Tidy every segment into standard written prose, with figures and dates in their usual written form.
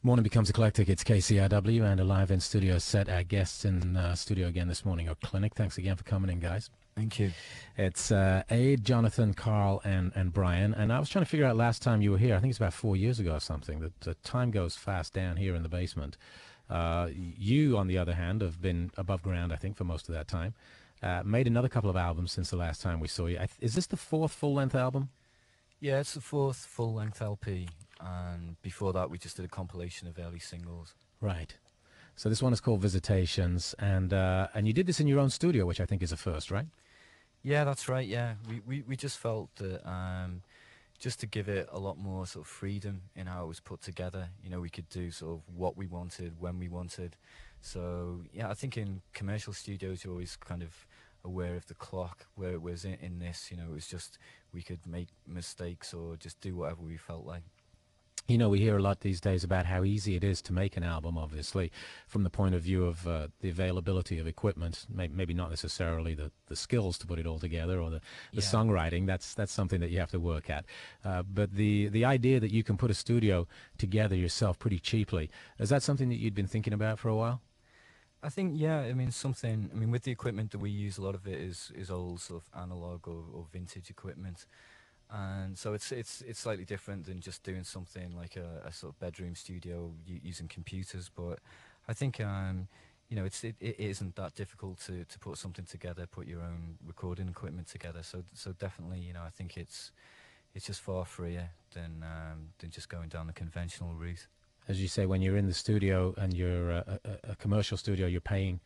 Morning Becomes Eclectic. It's KCRW and a live in studio set. Our guests in studio again this morning are Clinic. Thanks again for coming in, guys. Thank you. It's Aid, Jonathan, Carl, and Brian. And I was trying to figure out last time you were here. I think it's about 4 years ago or something. That time goes fast down here in the basement. You, on the other hand, have been above ground, I think, for most of that time. Made another couple of albums since the last time we saw you. Is this the fourth full-length album? Yeah, it's the fourth full-length LP, and before that we just did a compilation of early singles. Right. So this one is called Visitations, and you did this in your own studio, which I think is a first, right? Yeah, that's right, yeah. We just felt that just to give it a lot more sort of freedom in how it was put together, you know, we could do sort of what we wanted, when we wanted. So, yeah, I think in commercial studios you're always kind of aware of the clock, where it was in this, you know, it was just we could make mistakes or just do whatever we felt like. You know, we hear a lot these days about how easy it is to make an album, obviously, from the point of view of the availability of equipment, maybe not necessarily the skills to put it all together or the songwriting. That's something that you have to work at. But the idea that you can put a studio together yourself pretty cheaply, is that something that you'd been thinking about for a while? I think, yeah, I mean, with the equipment that we use, a lot of it is old sort of analog or vintage equipment. And so it's slightly different than just doing something like a sort of bedroom studio using computers. But I think, you know, it isn't that difficult to put something together, put your own recording equipment together. So definitely, you know, I think it's just far freer than just going down the conventional route. As you say, when you're in the studio and you're a commercial studio, you're paying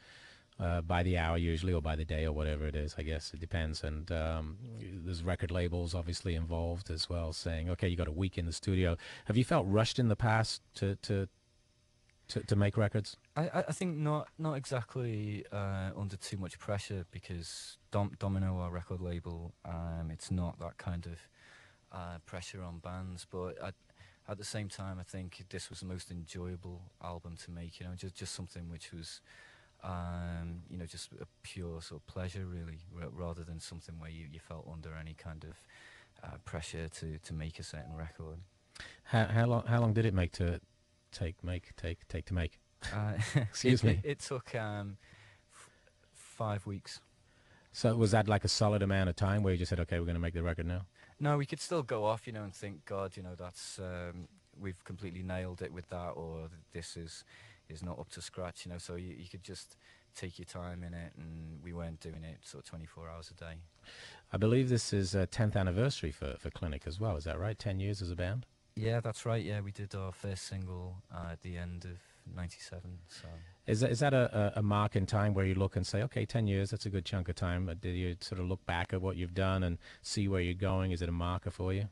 by the hour usually, or by the day, or whatever it is. I guess it depends. And there's record labels obviously involved as well, saying, okay, you got a week in the studio. Have you felt rushed in the past to make records? I think not exactly under too much pressure, because Domino, our record label, it's not that kind of pressure on bands. But at the same time, I think this was the most enjoyable album to make. You know, just something which was, you know, just a pure sort of pleasure, really, rather than something where you felt under any kind of pressure to make a certain record. How long did it take to make? Excuse me. It took 5 weeks. So was that like a solid amount of time where you just said, okay, we're going to make the record now? No, we could still go off, you know, and think, God, you know, that's we've completely nailed it with that, or this is not up to scratch, you know. So you could just take your time in it, and we weren't doing it sort of 24 hours a day. I believe this is a 10th anniversary for Clinic as well. Is that right? 10 years as a band? Yeah, that's right. Yeah, we did our first single at the end of '97. So. Is that a mark in time where you look and say, okay, 10 years, that's a good chunk of time? Do you sort of look back at what you've done and see where you're going? Is it a marker for you?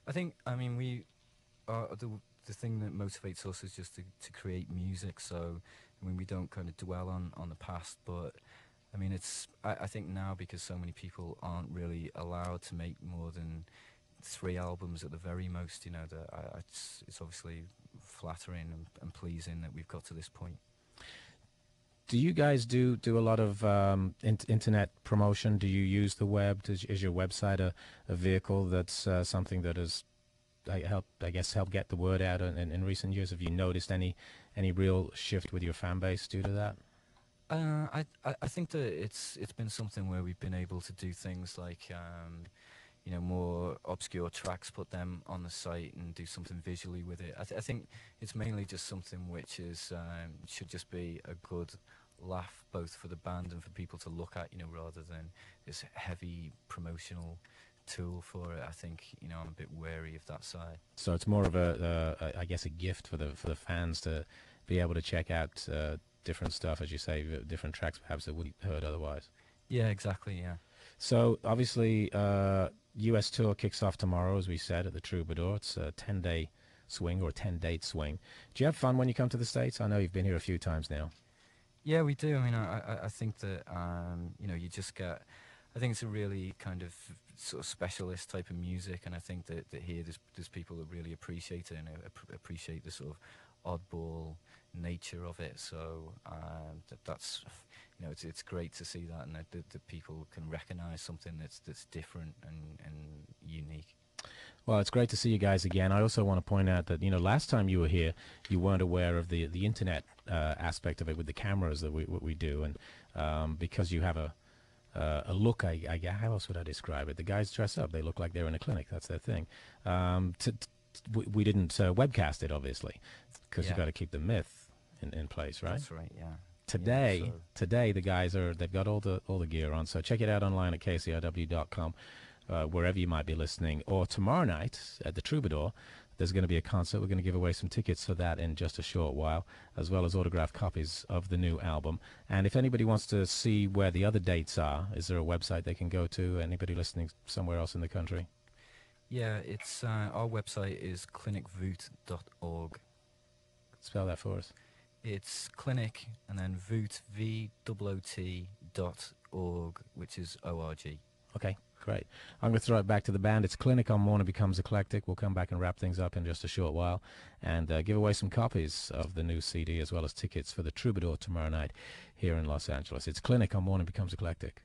I think, I mean, the thing that motivates us is just to create music. So, I mean, we don't kind of dwell on the past, but I mean, I think now, because so many people aren't really allowed to make more than 3 albums at the very most, you know, it's obviously flattering and pleasing that we've got to this point. Do you guys do a lot of internet promotion? Do you use the web? Is your website a vehicle that's something that has helped get the word out in recent years? Have you noticed any real shift with your fan base due to that? I think that it's been something where we've been able to do things like you know, more obscure tracks, put them on the site and do something visually with it. I think it's mainly just something which is should just be a good laugh, both for the band and for people to look at, you know, rather than this heavy promotional tool for it. I think, you know, I'm a bit wary of that side. So it's more of I guess, a gift for the fans to be able to check out different stuff, as you say, different tracks perhaps that wouldn't heard otherwise. Yeah, exactly. Yeah. So obviously, U.S. tour kicks off tomorrow, as we said, at the Troubadour. It's a 10-day swing, or a 10-date swing. Do you have fun when you come to the States? I know you've been here a few times now. Yeah, we do. I mean, I think that you know, you just get. I think it's a really kind of sort of specialist type of music, and I think that here there's people that really appreciate it and appreciate the sort of oddball nature of it. So that's, you know, it's great to see that, and that people can recognise something that's different and unique. Well, it's great to see you guys again. I also want to point out that, last time you were here, you weren't aware of the internet aspect of it with the cameras that we do. And because you have a look, how else would I describe it? The guys dress up. They look like they're in a clinic. That's their thing. We didn't webcast it, obviously, because you've got to keep the myth in place, right? That's right, yeah. Today the guys they've got all the gear on. So check it out online at kcrw.com. Wherever you might be listening, or tomorrow night at the Troubadour, there's going to be a concert. We're going to give away some tickets for that in just a short while, as well as autographed copies of the new album. And if anybody wants to see where the other dates are, is there a website they can go to? Anybody listening somewhere else in the country? Yeah, it's our website is clinicvoot.org. Spell that for us. It's clinic and then voot, VOOT.org, which is ORG. Okay, great. I'm going to throw it back to the band. It's Clinic on Morning Becomes Eclectic. We'll come back and wrap things up in just a short while and give away some copies of the new CD as well as tickets for the Troubadour tomorrow night here in Los Angeles. It's Clinic on Morning Becomes Eclectic.